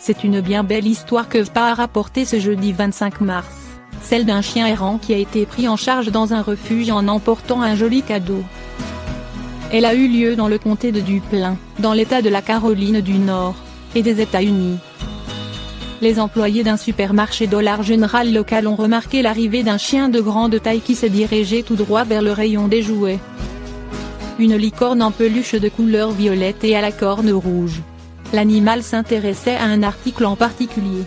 C'est une bien belle histoire que VPA a rapporté ce jeudi 25 mars, celle d'un chien errant qui a été pris en charge dans un refuge en emportant un joli cadeau. Elle a eu lieu dans le comté de Duplin, dans l'État de la Caroline du Nord, et des États-Unis. Les employés d'un supermarché Dollar General local ont remarqué l'arrivée d'un chien de grande taille qui s'est dirigé tout droit vers le rayon des jouets. Une licorne en peluche de couleur violette et à la corne rouge. L'animal s'intéressait à un article en particulier.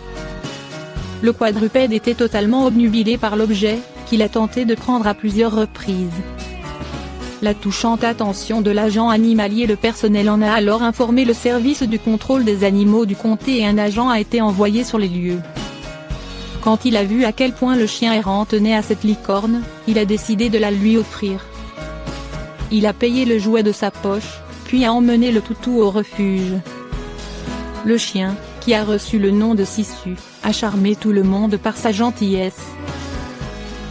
Le quadrupède était totalement obnubilé par l'objet, qu'il a tenté de prendre à plusieurs reprises. La touchante attention de l'agent animalier, le personnel en a alors informé le service du contrôle des animaux du comté et un agent a été envoyé sur les lieux. Quand il a vu à quel point le chien errant tenait à cette licorne, il a décidé de la lui offrir. Il a payé le jouet de sa poche, puis a emmené le toutou au refuge. Le chien, qui a reçu le nom de Sissu, a charmé tout le monde par sa gentillesse.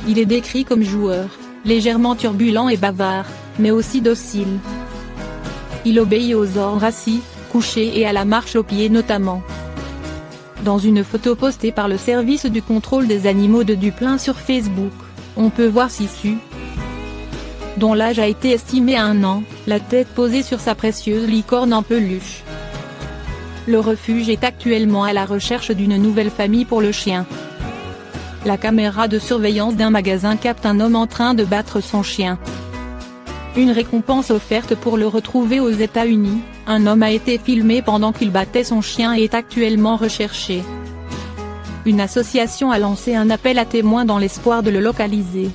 Il est décrit comme joueur, légèrement turbulent et bavard, mais aussi docile. Il obéit aux ordres assis, couché et à la marche aux pieds notamment. Dans une photo postée par le service du contrôle des animaux de Duplin sur Facebook, on peut voir Sissu, dont l'âge a été estimé à 1 an, la tête posée sur sa précieuse licorne en peluche. Le refuge est actuellement à la recherche d'une nouvelle famille pour le chien. La caméra de surveillance d'un magasin capte un homme en train de battre son chien. Une récompense offerte pour le retrouver aux États-Unis, un homme a été filmé pendant qu'il battait son chien et est actuellement recherché. Une association a lancé un appel à témoins dans l'espoir de le localiser.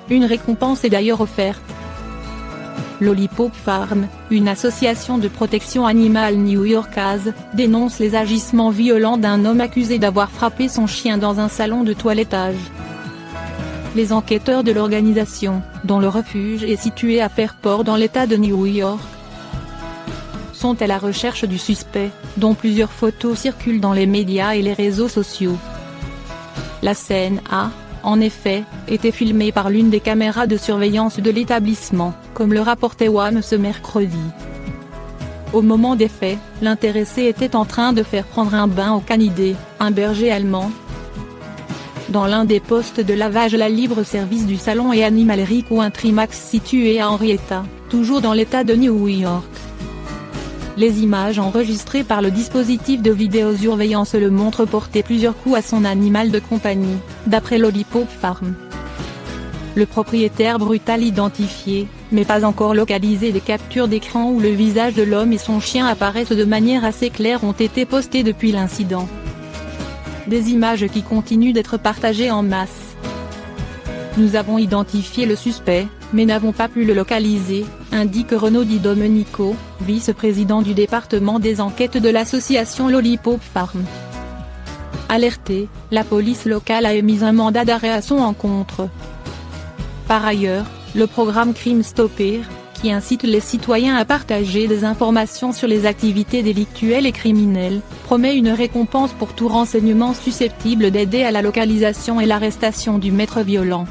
Une récompense est d'ailleurs offerte. Lollipop Farm, une association de protection animale new-yorkaise, dénonce les agissements violents d'un homme accusé d'avoir frappé son chien dans un salon de toilettage. Les enquêteurs de l'organisation, dont le refuge est situé à Fairport dans l'État de New York, sont à la recherche du suspect, dont plusieurs photos circulent dans les médias et les réseaux sociaux. La scène a, en effet, été filmée par l'une des caméras de surveillance de l'établissement, comme le rapportait WAM ce mercredi. Au moment des faits, l'intéressé était en train de faire prendre un bain au canidé, un berger allemand. Dans l'un des postes de lavage la libre-service du salon et animalerie Country-Max situé à Henrietta, toujours dans l'État de New York. Les images enregistrées par le dispositif de vidéosurveillance le montrent porter plusieurs coups à son animal de compagnie, d'après Lollipop Farm. Le propriétaire brutal identifié, mais pas encore localisé. Des captures d'écran où le visage de l'homme et son chien apparaissent de manière assez claire ont été postées depuis l'incident. Des images qui continuent d'être partagées en masse. Nous avons identifié le suspect, mais n'avons pas pu le localiser, indique Renaud Di Domenico, vice-président du département des enquêtes de l'association Lollipop Farm. Alertée, la police locale a émis un mandat d'arrêt à son encontre. Par ailleurs, le programme Crime Stopper, qui incite les citoyens à partager des informations sur les activités délictuelles et criminelles, promet une récompense pour tout renseignement susceptible d'aider à la localisation et l'arrestation du maître violent.